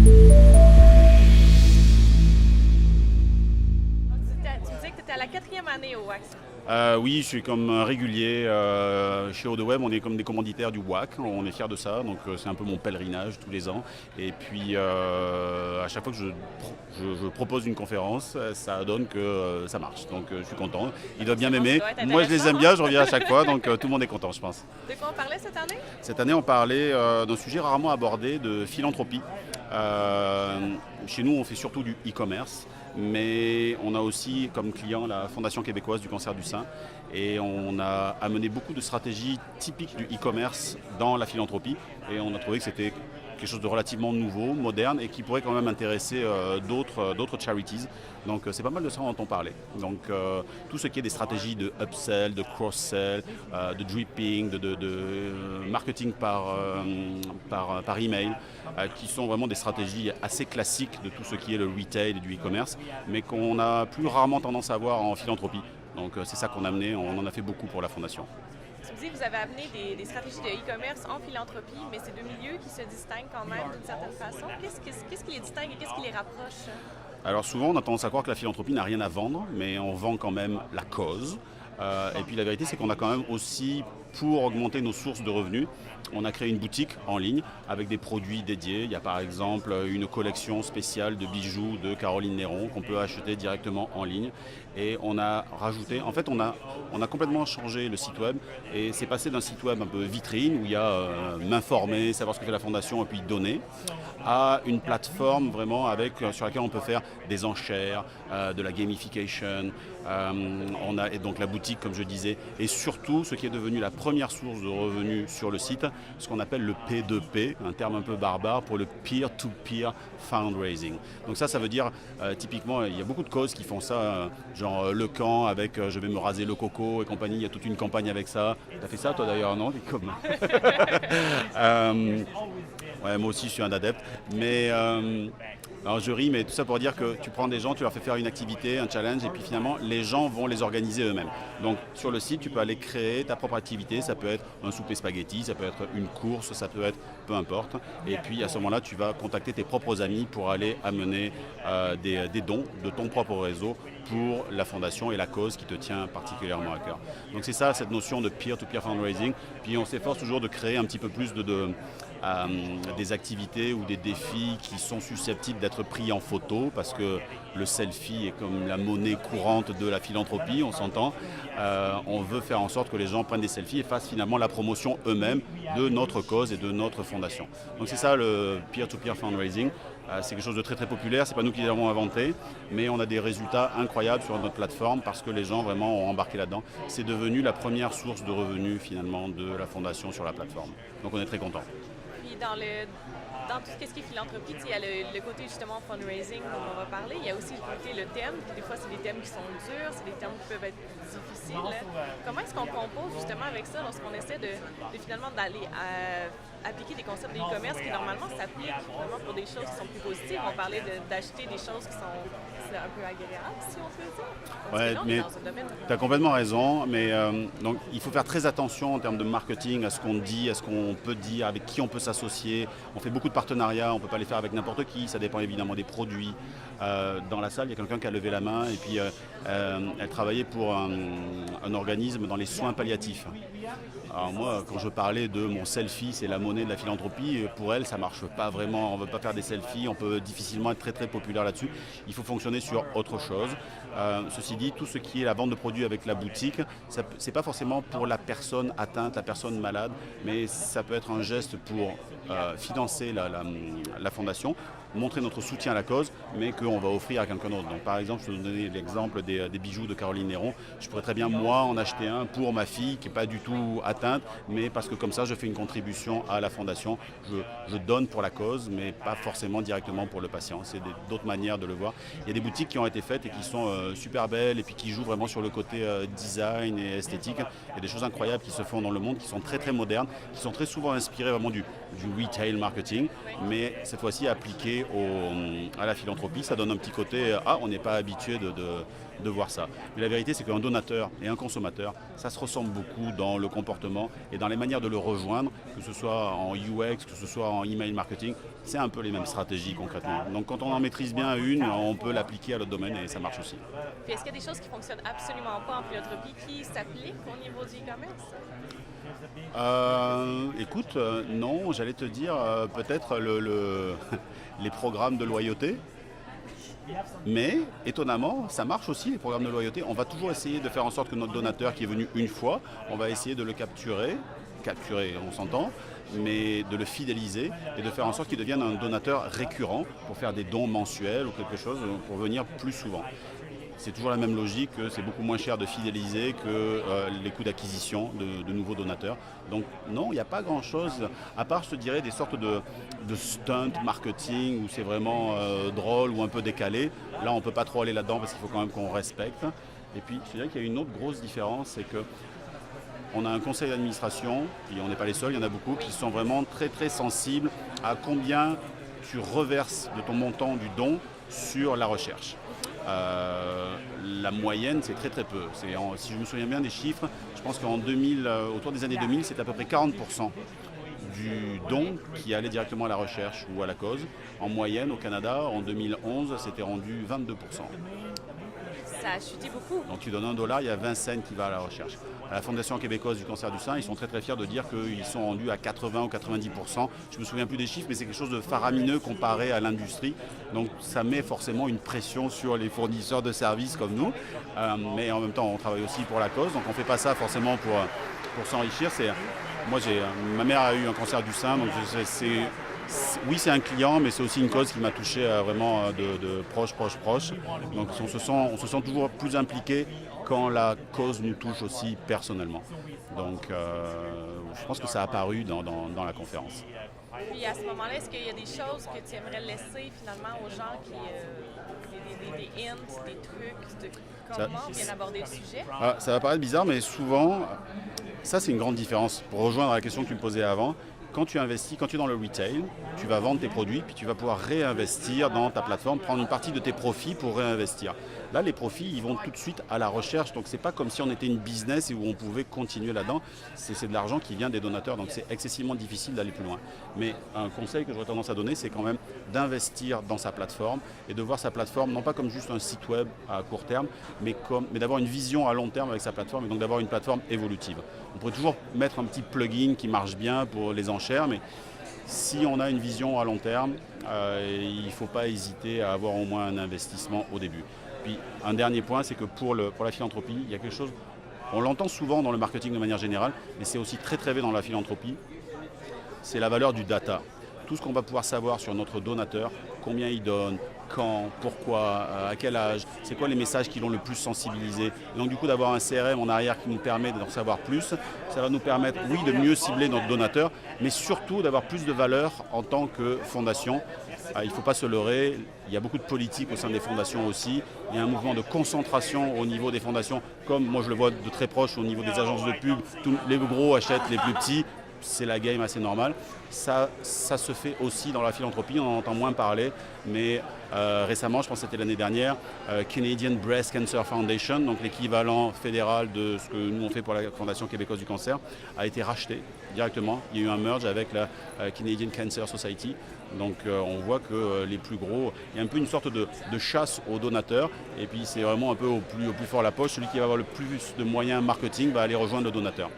Tu disais que tu étais à la quatrième année au WAX. Oui, je suis comme régulier chez Odeweb, on est comme des commanditaires du WAC, on est fiers de ça, donc c'est un peu mon pèlerinage tous les ans. Et puis à chaque fois que je propose une conférence, ça donne que ça marche, donc je suis content. Ils doivent bien Ça m'aimer, doit être moi je les aime intéressant, bien, hein? je reviens à chaque fois, donc tout le monde est content je pense. De quoi on parlait cette année? Cette année on parlait d'un sujet rarement abordé, de philanthropie. Chez nous on fait surtout du e-commerce. Mais on a aussi comme client la Fondation québécoise du cancer du sein et on a amené beaucoup de stratégies typiques du e-commerce dans la philanthropie et on a trouvé que c'était quelque chose de relativement nouveau, moderne et qui pourrait quand même intéresser d'autres charities. Donc c'est pas mal de ça dont on parlait. Donc tout ce qui est des stratégies de upsell, de cross-sell, de dripping, de marketing par email, qui sont vraiment des stratégies assez classiques de tout ce qui est le retail et du e-commerce, mais qu'on a plus rarement tendance à voir en philanthropie. Donc c'est ça qu'on a amené, on en a fait beaucoup pour la Fondation. Tu me dis que vous avez amené des stratégies de e-commerce en philanthropie, mais c'est deux milieux qui se distinguent quand même d'une certaine façon. Qu'est-ce qui les distingue et qu'est-ce qui les rapproche? Alors souvent, on a tendance à croire que la philanthropie n'a rien à vendre, mais on vend quand même la cause. Et puis la vérité, c'est qu'on a quand même aussi, pour augmenter nos sources de revenus, on a créé une boutique en ligne avec des produits dédiés. Il y a par exemple une collection spéciale de bijoux de Caroline Néron qu'on peut acheter directement en ligne. Et on a rajouté, en fait on a complètement changé le site web et c'est passé d'un site web un peu vitrine où il y a m'informer, savoir ce que fait la fondation et puis donner, à une plateforme vraiment sur laquelle on peut faire des enchères, de la gamification. On a et donc la boutique comme je disais et surtout ce qui est devenu la première source de revenus sur le site, ce qu'on appelle le P2P, un terme un peu barbare pour le peer-to-peer fundraising. Donc ça veut dire typiquement il y a beaucoup de causes qui font ça, genre le camp avec je vais me raser le coco et compagnie, il y a toute une campagne avec ça. T'as fait ça toi d'ailleurs, non? Comme... ouais, moi aussi je suis un adepte, mais alors je ris, mais tout ça pour dire que tu prends des gens, tu leur fais faire une activité, un challenge, et puis finalement, les gens vont les organiser eux-mêmes. Donc sur le site, tu peux aller créer ta propre activité, ça peut être un souper spaghetti, ça peut être une course, ça peut être peu importe. Et puis à ce moment-là, tu vas contacter tes propres amis pour aller amener des dons de ton propre réseau pour la fondation et la cause qui te tient particulièrement à cœur. Donc c'est ça, cette notion de peer-to-peer fundraising. Puis on s'efforce toujours de créer un petit peu plus des activités ou des défis qui sont susceptibles d'être pris en photo parce que le selfie est comme la monnaie courante de la philanthropie, on s'entend. On veut faire en sorte que les gens prennent des selfies et fassent finalement la promotion eux-mêmes de notre cause et de notre fondation. Donc c'est ça le peer-to-peer fundraising. C'est quelque chose de très très populaire, c'est pas nous qui l'avons inventé, mais on a des résultats incroyables sur notre plateforme parce que les gens vraiment ont embarqué là-dedans. C'est devenu la première source de revenus finalement de la fondation sur la plateforme. Donc on est très contents. Puis dans tout ce qui est philanthropie, il y a le côté justement fundraising dont on va parler. Il y a aussi le côté le thème, puis des fois c'est des thèmes qui sont durs, c'est des thèmes qui peuvent être difficiles. Comment est-ce qu'on compose justement avec ça lorsqu'on essaie de finalement d'aller appliquer des concepts de e-commerce qui normalement s'appliquent vraiment pour des choses qui sont plus positives? On parlait d'acheter des choses qui sont un peu agréables, si on peut dire. Ouais, mais tu as complètement raison, mais donc, il faut faire très attention en termes de marketing à ce qu'on dit, à ce qu'on peut dire, avec qui on peut s'associer. On fait beaucoup de partenariats, on ne peut pas les faire avec n'importe qui, ça dépend évidemment des produits. Dans la salle, il y a quelqu'un qui a levé la main et puis elle travaillait pour un organisme dans les soins palliatifs. Alors moi, quand je parlais de mon selfie, c'est la monnaie de la philanthropie, pour elle, ça ne marche pas vraiment. On ne veut pas faire des selfies, on peut difficilement être très très populaire là-dessus. Il faut fonctionner sur autre chose. Ceci dit, tout ce qui est la vente de produits avec la boutique, ce n'est pas forcément pour la personne atteinte, la personne malade, mais ça peut être un geste pour financer la fondation, montrer notre soutien à la cause, mais qu'on va offrir à quelqu'un d'autre. Donc par exemple, je vais vous donner l'exemple des bijoux de Caroline Néron. Je pourrais très bien, moi, en acheter un pour ma fille qui n'est pas du tout atteinte, mais parce que comme ça, je fais une contribution à la fondation. Je donne pour la cause, mais pas forcément directement pour le patient. C'est d'autres manières de le voir. Il y a des boutiques qui ont été faites et qui sont super belles et puis qui jouent vraiment sur le côté design et esthétique. Il y a des choses incroyables qui se font dans le monde, qui sont très très modernes, qui sont très souvent inspirées vraiment du retail marketing, mais cette fois-ci appliquées lié à la philanthropie, ça donne un petit côté « Ah, on n'est pas habitué de voir ça ». Mais la vérité, c'est qu'un donateur et un consommateur, ça se ressemble beaucoup dans le comportement et dans les manières de le rejoindre, que ce soit en UX, que ce soit en email marketing, c'est un peu les mêmes stratégies concrètement. Donc quand on en maîtrise bien une, on peut l'appliquer à l'autre domaine et ça marche aussi. Puis est-ce qu'il y a des choses qui ne fonctionnent absolument pas en philanthropie qui s'appliquent au niveau du e-commerce? Écoute, non, j'allais te dire peut-être les programmes de loyauté. Mais étonnamment, ça marche aussi les programmes de loyauté. On va toujours essayer de faire en sorte que notre donateur qui est venu une fois, on va essayer de le capturer, on s'entend, mais de le fidéliser et de faire en sorte qu'il devienne un donateur récurrent pour faire des dons mensuels ou quelque chose pour venir plus souvent. C'est toujours la même logique, c'est beaucoup moins cher de fidéliser que les coûts d'acquisition de nouveaux donateurs. Donc non, il n'y a pas grand-chose, à part, je te dirais, des sortes de stunt marketing où c'est vraiment drôle ou un peu décalé. Là, on ne peut pas trop aller là-dedans parce qu'il faut quand même qu'on respecte. Et puis, je dirais qu'il y a une autre grosse différence, c'est que on a un conseil d'administration, et on n'est pas les seuls, il y en a beaucoup, qui sont vraiment très très sensibles à combien tu reverses de ton montant du don sur la recherche. La moyenne, c'est très très peu. Si je me souviens bien des chiffres, je pense qu'en 2000, autour des années 2000, c'était à peu près 40% du don qui allait directement à la recherche ou à la cause. En moyenne, au Canada, en 2011, c'était rendu 22%. Ça a chuté beaucoup. Donc tu donnes $1, il y a 20 cents qui va à la recherche. À la Fondation québécoise du cancer du sein, ils sont très très fiers de dire qu'ils sont rendus à 80 ou 90%. Je ne me souviens plus des chiffres, mais c'est quelque chose de faramineux comparé à l'industrie. Donc ça met forcément une pression sur les fournisseurs de services comme nous. Mais en même temps, on travaille aussi pour la cause. Donc on ne fait pas ça forcément pour s'enrichir. Ma mère a eu un cancer du sein, donc oui, c'est un client, mais c'est aussi une cause qui m'a touché vraiment de proche. Donc on se sent toujours plus impliqué quand la cause nous touche aussi personnellement. Donc je pense que ça a apparu dans la conférence. Puis à ce moment-là, est-ce qu'il y a des choses que tu aimerais laisser finalement aux gens des hints, des trucs, de comment bien aborder le sujet? Ça va paraître bizarre, mais souvent, ça c'est une grande différence. Pour rejoindre la question que tu me posais avant, quand tu investis, quand tu es dans le retail, tu vas vendre tes produits, puis tu vas pouvoir réinvestir dans ta plateforme, prendre une partie de tes profits pour réinvestir. Là, les profits, ils vont tout de suite à la recherche, donc c'est pas comme si on était une business et où on pouvait continuer là-dedans. C'est de l'argent qui vient des donateurs, donc c'est excessivement difficile d'aller plus loin. Mais un conseil que j'aurais tendance à donner, c'est quand même d'investir dans sa plateforme et de voir sa plateforme, non pas comme juste un site web à court terme, mais d'avoir une vision à long terme avec sa plateforme et donc d'avoir une plateforme évolutive. On pourrait toujours mettre un petit plugin qui marche bien pour les enchères, mais si on a une vision à long terme, il ne faut pas hésiter à avoir au moins un investissement au début. Puis un dernier point, c'est que pour la philanthropie, il y a quelque chose, on l'entend souvent dans le marketing de manière générale, mais c'est aussi très vrai dans la philanthropie, c'est la valeur du data. Tout ce qu'on va pouvoir savoir sur notre donateur, combien il donne, quand, pourquoi, à quel âge, c'est quoi les messages qui l'ont le plus sensibilisé. Et donc du coup d'avoir un CRM en arrière qui nous permet d'en savoir plus, ça va nous permettre, oui, de mieux cibler notre donateur, mais surtout d'avoir plus de valeur en tant que fondation. Il ne faut pas se leurrer, il y a beaucoup de politique au sein des fondations aussi, il y a un mouvement de concentration au niveau des fondations, comme moi je le vois de très proche au niveau des agences de pub, les gros achètent les plus petits, c'est la game assez normale. Ça se fait aussi dans la philanthropie, on en entend moins parler, mais récemment, je pense que c'était l'année dernière, Canadian Breast Cancer Foundation, donc l'équivalent fédéral de ce que nous on fait pour la Fondation québécoise du cancer, a été racheté directement. Il y a eu un merge avec la Canadian Cancer Society. Donc on voit que les plus gros, il y a un peu une sorte de chasse aux donateurs, et puis c'est vraiment un peu au plus fort la poche, celui qui va avoir le plus de moyens marketing va aller rejoindre le donateur.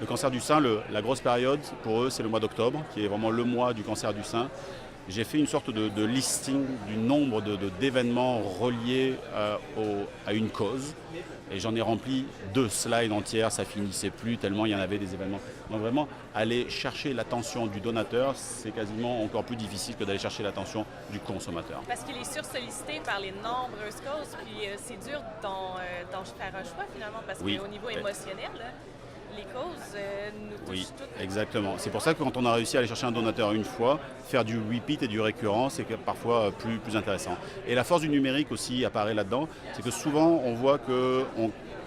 Le cancer du sein, la grosse période pour eux, c'est le mois d'octobre, qui est vraiment le mois du cancer du sein. J'ai fait une sorte de listing du nombre d'événements reliés à une cause. Et j'en ai rempli 2 slides entières, ça finissait plus tellement il y en avait des événements. Donc vraiment, aller chercher l'attention du donateur, c'est quasiment encore plus difficile que d'aller chercher l'attention du consommateur. Parce qu'il est sursollicité par les nombreuses causes, puis c'est dur d'en faire un choix finalement, parce qu'au niveau émotionnel, les causes nous touchent toutes. Oui, exactement. C'est pour ça que quand on a réussi à aller chercher un donateur une fois, faire du repeat et du récurrent, c'est parfois plus intéressant. Et la force du numérique aussi apparaît là-dedans, c'est que souvent on voit que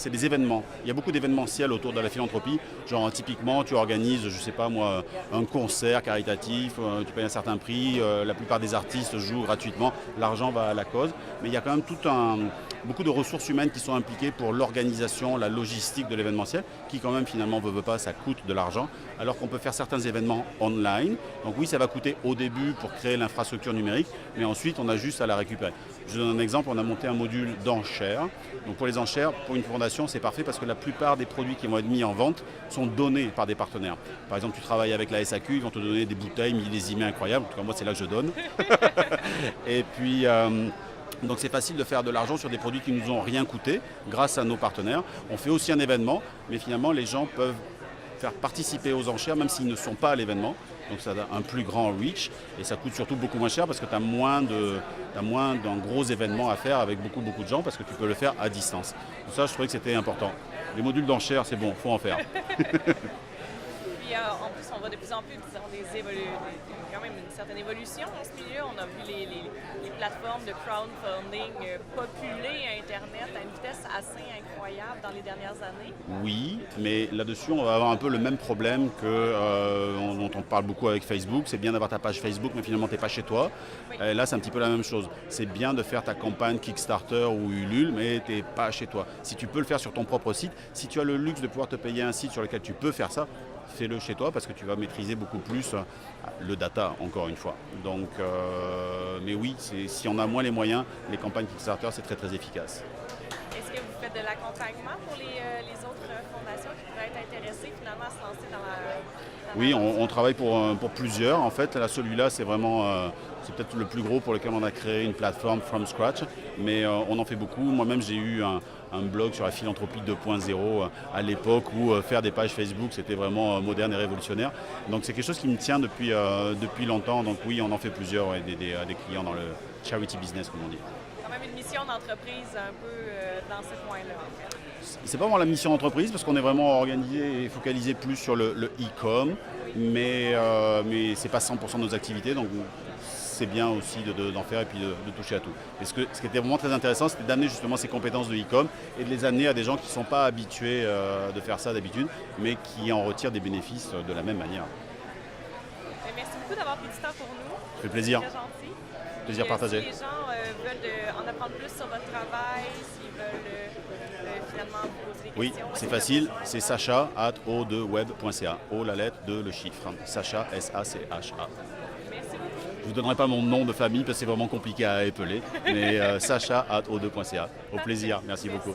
c'est des événements. Il y a beaucoup d'événementiels autour de la philanthropie. Genre typiquement, tu organises, je sais pas moi, un concert caritatif, tu payes un certain prix, la plupart des artistes jouent gratuitement, l'argent va à la cause. Mais il y a quand même beaucoup de ressources humaines qui sont impliquées pour l'organisation, la logistique de l'événementiel, qui quand même finalement veut pas, ça coûte de l'argent, alors qu'on peut faire certains événements online. Donc oui, ça va coûter au début pour créer l'infrastructure numérique, mais ensuite on a juste à la récupérer. Je donne un exemple, on a monté un module d'enchères. Donc pour les enchères, pour une fondation, c'est parfait parce que la plupart des produits qui vont être mis en vente sont donnés par des partenaires. Par exemple, tu travailles avec la SAQ, ils vont te donner des bouteilles millésimées incroyables. En tout cas, moi, c'est là que je donne. Et puis, donc c'est facile de faire de l'argent sur des produits qui nous ont rien coûté grâce à nos partenaires. On fait aussi un événement, mais finalement, les gens peuvent faire participer aux enchères même s'ils ne sont pas à l'événement. Donc ça a un plus grand reach et ça coûte surtout beaucoup moins cher parce que tu as moins d'un gros événement à faire avec beaucoup de gens parce que tu peux le faire à distance. Donc ça, je trouvais que c'était important. Les modules d'enchères, c'est bon, il faut en faire. Puis en plus, on voit de plus en plus quand même une certaine évolution dans ce milieu. On a vu les plateformes de crowdfunding populer Internet à une vitesse assez incroyable dans les dernières années. Oui, mais là-dessus, on va avoir un peu le même problème dont on parle beaucoup avec Facebook. C'est bien d'avoir ta page Facebook, mais finalement, tu n'es pas chez toi. Oui. Là, c'est un petit peu la même chose. C'est bien de faire ta campagne Kickstarter ou Ulule, mais tu n'es pas chez toi. Si tu peux le faire sur ton propre site, si tu as le luxe de pouvoir te payer un site sur lequel tu peux faire ça, fais-le chez toi parce que tu vas maîtriser beaucoup plus le data, encore une fois. Donc, mais oui, si on a moins les moyens, les campagnes Kickstarter, c'est très très efficace. Est-ce que vous faites de l'accompagnement pour les autres fondations qui pourraient être intéressées finalement à se lancer dans la Oui, on travaille pour plusieurs. En fait, là, celui-là, c'est vraiment... c'est peut-être le plus gros pour lequel on a créé une plateforme from scratch, mais on en fait beaucoup. Moi-même, j'ai eu un blog sur la philanthropie 2.0 à l'époque où faire des pages Facebook, c'était vraiment moderne et révolutionnaire. Donc c'est quelque chose qui me tient depuis longtemps. Donc oui, on en fait plusieurs, ouais, des clients dans le charity business, comme on dit. Quand même une mission d'entreprise un peu dans ce coin-là, en fait. C'est pas vraiment la mission d'entreprise parce qu'on est vraiment organisé et focalisé plus sur le e-com, mais c'est pas 100% de nos activités. Donc c'est bien aussi d'en faire et puis de toucher à tout. Et ce qui était vraiment très intéressant, c'était d'amener justement ces compétences de e-com et de les amener à des gens qui ne sont pas habitués de faire ça d'habitude, mais qui en retirent des bénéfices de la même manière. Merci beaucoup d'avoir pris du temps pour nous. Ça fait plaisir. C'est très gentil. Plaisir partagé. Si les gens veulent en apprendre plus sur votre travail, s'ils veulent finalement vous poser des questions. Oui, c'est facile, c'est sacha@o2web.ca. O la lettre, 2 le chiffre. Sacha, S-A-C-H-A. Je ne vous donnerai pas mon nom de famille parce que c'est vraiment compliqué à épeler, mais sacha@o2.ca. Au plaisir, merci beaucoup.